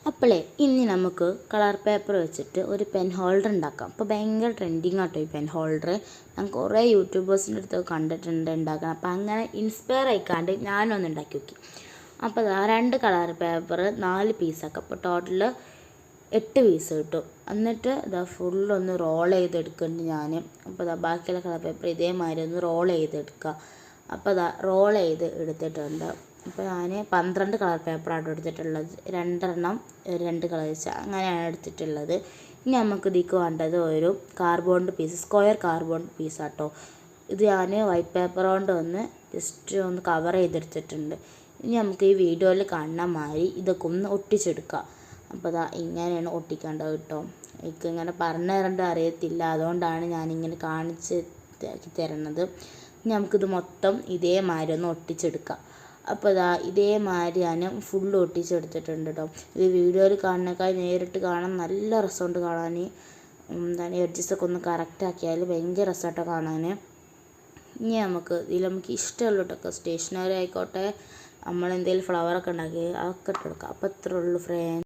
അപ്പോളേ ഇനി നമുക്ക് colour paper വെച്ചിട്ട് ഒരു പെൻ ഹോൾഡർ ഉണ്ടാക്കാം. അപ്പോൾ ഭയങ്കര ട്രെൻഡിങ് ആട്ടോ ഈ പെൻ ഹോൾഡർ. ഞാൻ കുറേ യൂട്യൂബേഴ്സിൻ്റെ അടുത്ത് കണ്ടിട്ടുണ്ട് ഉണ്ടാക്കണം. അപ്പോൾ അങ്ങനെ ഇൻസ്പയർ ആയിക്കാണ്ട് ഞാനൊന്ന് ഉണ്ടാക്കി നോക്കി. അപ്പോൾ അതാ 2 കളർ പേപ്പർ 4 പീസാക്കാം. അപ്പോൾ ടോട്ടൽ 8 പീസ് കിട്ടും. എന്നിട്ട് ഇതാ ഫുള്ളൊന്ന് റോൾ ചെയ്തെടുക്കുന്നുണ്ട് ഞാൻ. അപ്പോൾ ഇതാ ബാക്കിയുള്ള കളർ പേപ്പർ ഇതേമാതിരി ഒന്ന് റോൾ ചെയ്തെടുക്കുക. അപ്പോൾ ഇതാ റോൾ ചെയ്ത് എടുത്തിട്ടുണ്ട്. അപ്പോൾ ഞാൻ 12 കളർ പേപ്പറാണ് എടുത്തിട്ടുള്ളത്. 2 എണ്ണം 2 കളർ വെച്ച് അങ്ങനെയാണ് എടുത്തിട്ടുള്ളത്. ഇനി നമുക്ക് ഇതിലേക്ക് വേണ്ടത് ഒരു കാർബോണ്ട് പീസ്, സ്ക്വയർ കാർബോണ്ട് പീസാട്ടോ. ഇത് ഞാൻ വൈറ്റ് പേപ്പർ കൊണ്ട് ഒന്ന് ജസ്റ്റ് ഒന്ന് കവർ ചെയ്തെടുത്തിട്ടുണ്ട്. ഇനി നമുക്ക് ഈ വീഡിയോയിൽ കാണുന്ന മാതിരി ഇതൊക്കെ ഒന്ന് ഒട്ടിച്ചെടുക്കാം. അപ്പോൾ ഇതാ ഇങ്ങനെയാണ് ഒട്ടിക്കേണ്ടത് കേട്ടോ. എനിക്ക് ഇങ്ങനെ പറഞ്ഞു തരേണ്ട അറിയത്തില്ല, അതുകൊണ്ടാണ് ഞാനിങ്ങനെ കാണിച്ച് തരുന്നത്. ഇനി നമുക്കിത് മൊത്തം ഇതേമാതിരി ഒന്ന് ഒട്ടിച്ചെടുക്കാം. അപ്പോൾ ഇതാ ഇതേമാതിരി ഞാൻ ഫുള്ള് ഒട്ടിച്ചെടുത്തിട്ടുണ്ട് കേട്ടോ. ഇത് വീഡിയോയിൽ കാണുന്നേക്കാൾ നേരിട്ട് കാണാൻ നല്ല രസമുണ്ട് കാണാൻ. എന്താണ് എഡ്ജസൊക്കെ ഒന്ന് കറക്റ്റാക്കിയാൽ ഭയങ്കര രസമായിട്ടോ കാണാൻ. ഇനി നമുക്ക് ഇഷ്ടമുള്ളതൊക്കെ സ്റ്റേഷനറി ആയിക്കോട്ടെ, നമ്മളെന്തെങ്കിലും ഫ്ലവറൊക്കെ ഉണ്ടാക്കി അതൊക്കെ ഇട്ടെടുക്കാം. അപ്പോൾ ഇത്രേ ഉള്ളൂ ഫ്രണ്ട്സ്.